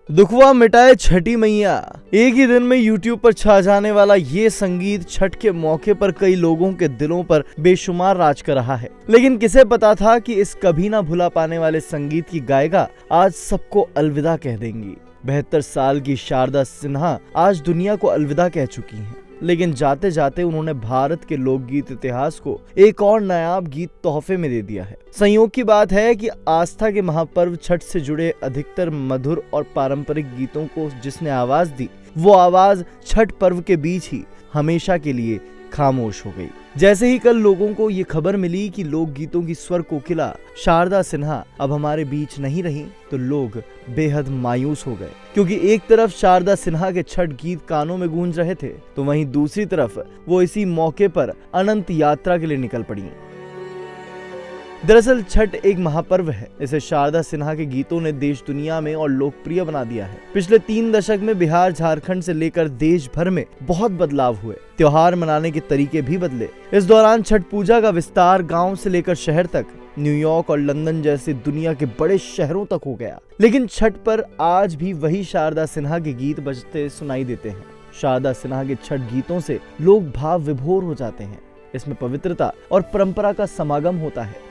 दुखवा मिटाए छठी मैया। एक ही दिन में YouTube पर छा जाने वाला ये संगीत छठ के मौके पर कई लोगों के दिलों पर बेशुमार राज कर रहा है। लेकिन किसे पता था कि इस कभी ना भुला पाने वाले संगीत की गायिका आज सबको अलविदा कह देंगी। 72 साल की शारदा सिन्हा आज दुनिया को अलविदा कह चुकी हैं। लेकिन जाते जाते उन्होंने भारत के लोकगीत इतिहास को एक और नायाब गीत तोहफे में दे दिया है। संयोग की बात है कि आस्था के महापर्व छठ से जुड़े अधिकतर मधुर और पारंपरिक गीतों को जिसने आवाज दी, वो आवाज छठ पर्व के बीच ही हमेशा के लिए खामोश हो गई। जैसे ही कल लोगों को ये खबर मिली कि लोकगीतों की स्वर कोकिला शारदा सिन्हा अब हमारे बीच नहीं रही, तो लोग बेहद मायूस हो गए। क्योंकि एक तरफ शारदा सिन्हा के छठ गीत कानों में गूंज रहे थे, तो वहीं दूसरी तरफ वो इसी मौके पर अनंत यात्रा के लिए निकल पड़ी। दरअसल छठ एक महापर्व है। इसे शारदा सिन्हा के गीतों ने देश दुनिया में और लोकप्रिय बना दिया है। पिछले 3 दशक में बिहार, झारखंड से लेकर देश भर में बहुत बदलाव हुए। त्योहार मनाने के तरीके भी बदले। इस दौरान छठ पूजा का विस्तार गांव से लेकर शहर तक, न्यूयॉर्क और लंदन जैसे दुनिया के बड़े शहरों तक हो गया। लेकिन छठ पर आज भी वही शारदा सिन्हा के गीत बजते सुनाई देते हैं। शारदा सिन्हा के छठ गीतों से लोग भाव विभोर हो जाते हैं। इसमें पवित्रता और परंपरा का समागम होता है।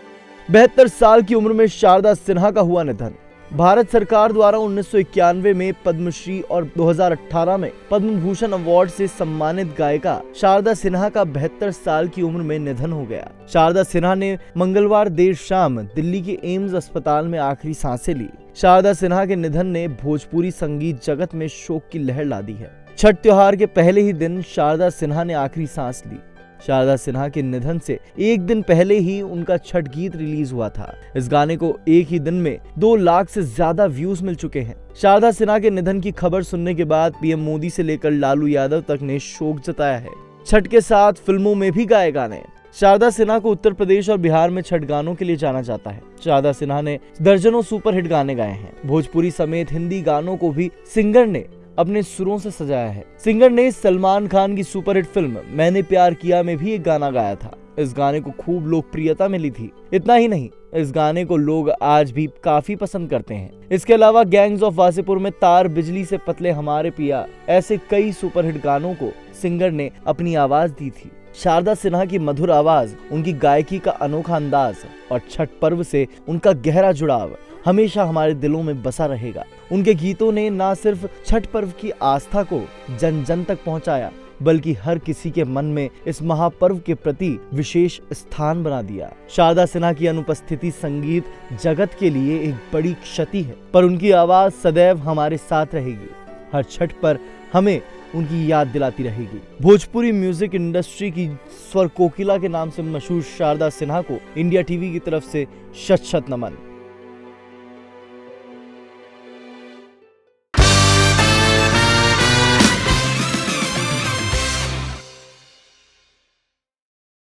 72 साल की उम्र में शारदा सिन्हा का हुआ निधन। भारत सरकार द्वारा 1991 में पद्मश्री और 2018 में पद्म भूषण अवार्ड से सम्मानित गायिका शारदा सिन्हा का 72 साल की उम्र में निधन हो गया। शारदा सिन्हा ने मंगलवार देर शाम दिल्ली के एम्स अस्पताल में आखिरी सांसें ली। शारदा सिन्हा के निधन ने भोजपुरी संगीत जगत में शोक की लहर ला दी है। छठ त्योहार के पहले ही दिन शारदा सिन्हा ने आखिरी सांस ली। शारदा सिन्हा के निधन से एक दिन पहले ही उनका छठ गीत रिलीज हुआ था। इस गाने को एक ही दिन में 2 लाख से ज्यादा व्यूज मिल चुके हैं। शारदा सिन्हा के निधन की खबर सुनने के बाद पीएम मोदी से लेकर लालू यादव तक ने शोक जताया है। छठ के साथ फिल्मों में भी गाए गाने। शारदा सिन्हा को उत्तर प्रदेश और बिहार में छठ गानों के लिए जाना जाता है। शारदा सिन्हा ने दर्जनों सुपरहिट गाने गाए हैं। भोजपुरी समेत हिंदी गानों को भी सिंगर ने अपने सुरों से सजाया है। सिंगर ने सलमान खान की सुपरहिट फिल्म मैंने प्यार किया में भी एक गाना गाया था। इस गाने को खूब लोकप्रियता मिली थी। इतना ही नहीं, इस गाने को लोग आज भी काफी पसंद करते हैं। इसके अलावा गैंग्स ऑफ वासेपुर में तार बिजली से पतले हमारे पिया, ऐसे कई सुपरहिट गानों को सिंगर ने अपनी आवाज दी थी। शारदा सिन्हा की मधुर आवाज, उनकी गायकी का अनोखा अंदाज और छठ पर्व से उनका गहरा जुड़ाव हमेशा हमारे दिलों में बसा रहेगा। उनके गीतों ने न सिर्फ छठ पर्व की आस्था को जन जन तक पहुंचाया, बल्कि हर किसी के मन में इस महापर्व के प्रति विशेष स्थान बना दिया। शारदा सिन्हा की अनुपस्थिति संगीत जगत के लिए एक बड़ी क्षति है, पर उनकी आवाज सदैव हमारे साथ रहेगी। हर छठ पर हमें उनकी याद दिलाती रहेगी। भोजपुरी म्यूजिक इंडस्ट्री की स्वर कोकिला के नाम से मशहूर शारदा सिन्हा को इंडिया टीवी की तरफ से शत शत नमन।